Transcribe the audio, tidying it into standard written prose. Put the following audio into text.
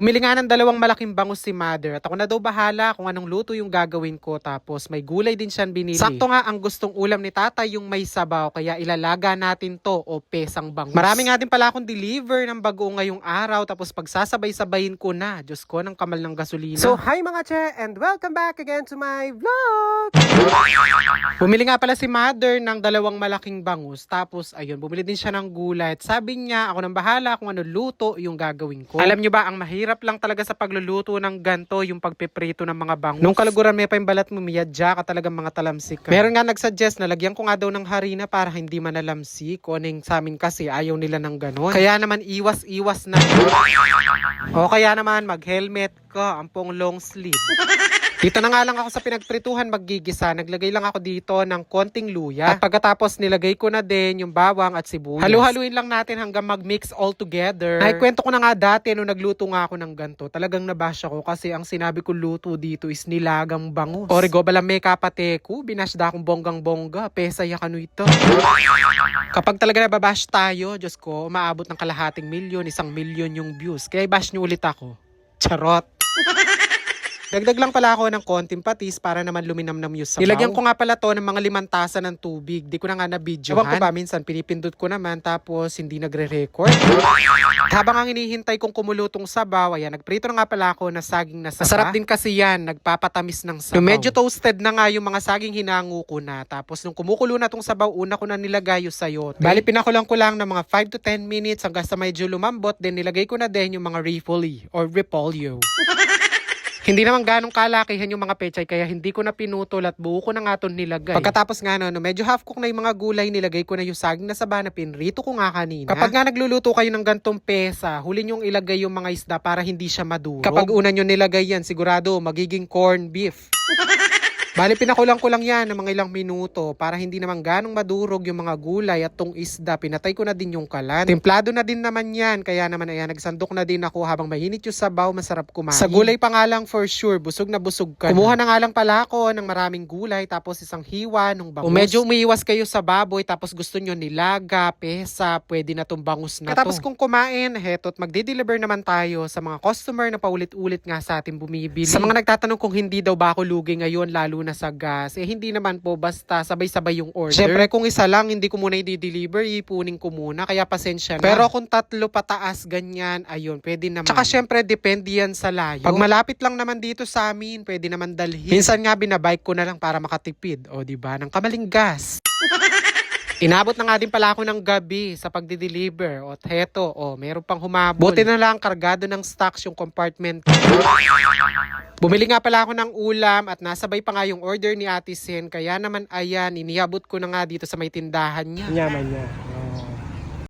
Umili nga ng dalawang malaking bangus si mother at ako na daw bahala kung anong luto yung gagawin ko, tapos may gulay din siyang binili. Sakto nga ang gustong ulam ni tatay yung may sabaw, kaya ilalaga natin to o pesang bangus. Marami nga din pala akong deliver ng bagoong ngayong araw, tapos pagsasabay-sabayin ko na. Diyos ko, ng kamal ng gasolina. So, hi mga che, and welcome back again to my vlog! Bumili nga pala si mother ng dalawang malaking bangus, tapos ayun, bumili din siya ng gulay at sabi niya ako nang bahala kung ano luto yung gagawin ko. Alam nyo ba, ang mahirap lang talaga sa pagluluto ng ganto yung pagpiprito ng mga bangus. Nung kaluguran may pa yung balat mo, miyadya ka talagang mga talamsik ka. Meron nga nagsuggest na lagyan ko nga daw ng harina para hindi manalamsik. Kuning sa amin kasi ayaw nila ng ganon. Kaya naman iwas-iwas na. O kaya naman mag-helmet ka, ampong long sleeve. Dito na nga lang ako sa pinagprituhan maggigisa. Naglagay lang ako dito ng konting luya. At pagkatapos nilagay ko na din yung bawang at sibuyas. Halu-haluin lang natin hanggang mag-mix all together. Naikwento ko na nga dati nung nagluto nga ako ng ganto. Talagang nabash ako kasi ang sinabi ko luto dito is nilagang bangus. Origo balame kapateku, binashda akong bonggang-bongga. Pesaya kanu ito. Kapag talaga nababash tayo, Diyos ko, umaabot ng kalahating milyon, 1,000,000 yung views. Kaya bash nyo ulit ako. Charot. Dagdag lang pala ako ng konting patis para naman luminamnam yung sabaw. Nilagyan ko nga pala to ng mga 5 tasa ng tubig. Di ko na nga na-videohan. Ewan ko ba, minsan pinipindot ko naman tapos hindi nagre-record. Habang ang hinihintay kong kumulutong sabaw, ayan, nagprito na nga pala ako na saging na saba. Masarap din kasi yan, nagpapatamis ng sabaw. Yung medyo toasted na nga yung mga saging, hinango ko na. Tapos nung kumukulo na tong sabaw, una ko na nilagay yung sayote. Bali, pinakulang ko lang ng mga 5 to 10 minutes hanggang sa medyo lumambot. Then nilagay ko na din yung mga repolyo or repolyo. Hindi naman ganong kalakihan yung mga pechay kaya hindi ko na pinutol at buo ko na nga ito nilagay. Pagkatapos nga no, medyo half cook na yung mga gulay, nilagay ko na yung saging na saba na pinrito ko nga kanina. Kapag nga nagluluto kayo ng gantong pesa, huli nyong ilagay yung mga isda para hindi siya madurog. Kapag una nyo nilagay yan, sigurado magiging corn beef. Bali, pinakulang ko lang yan ng mga ilang minuto para hindi naman ganong madurog yung mga gulay at tong isda. Pinatay ko na din yung kalan. Templado na din naman yan. Kaya naman ayan, nagsandok na din ako habang mainit yung sabaw, masarap kumain. Sa gulay pa nga lang for sure, busog na busog ka. Kumuha na nga lang pala ako ng maraming gulay tapos isang hiwa nung bangus. Kung medyo umiiwas kayo sa baboy tapos gusto nyo nilaga, pesa, pwede na tong bangus na to. Tapos kung kumain, heto't magde-deliver naman tayo sa mga customer na paulit-ulit nga sa atin bumibili. Sa mga nagtatanong kung hindi daw ba ako lugi ngayon, lalo na sa gas, hindi naman po basta sabay-sabay yung order. Siyempre kung isa lang, hindi ko muna i-deliver, ipunin ko muna, kaya pasensya na. Pero kung 3 pataas, ganyan, ayun, pwede naman. Tsaka siyempre, depende yan sa layo. Pag malapit lang naman dito sa amin, pwede naman dalhin. Minsan nga binabike ko na lang para makatipid, o diba, ng kamaling gas. Inabot na nga din pala ako ng gabi sa pagdi-deliver. O heto, meron pang humabol. Buti na lang kargado ng stocks yung compartment. Bumili nga pala ako ng ulam at nasabay pa nga yung order ni Ate Sen. Kaya naman ayan, iniabot ko na nga dito sa may tindahan niya. Yaman niya.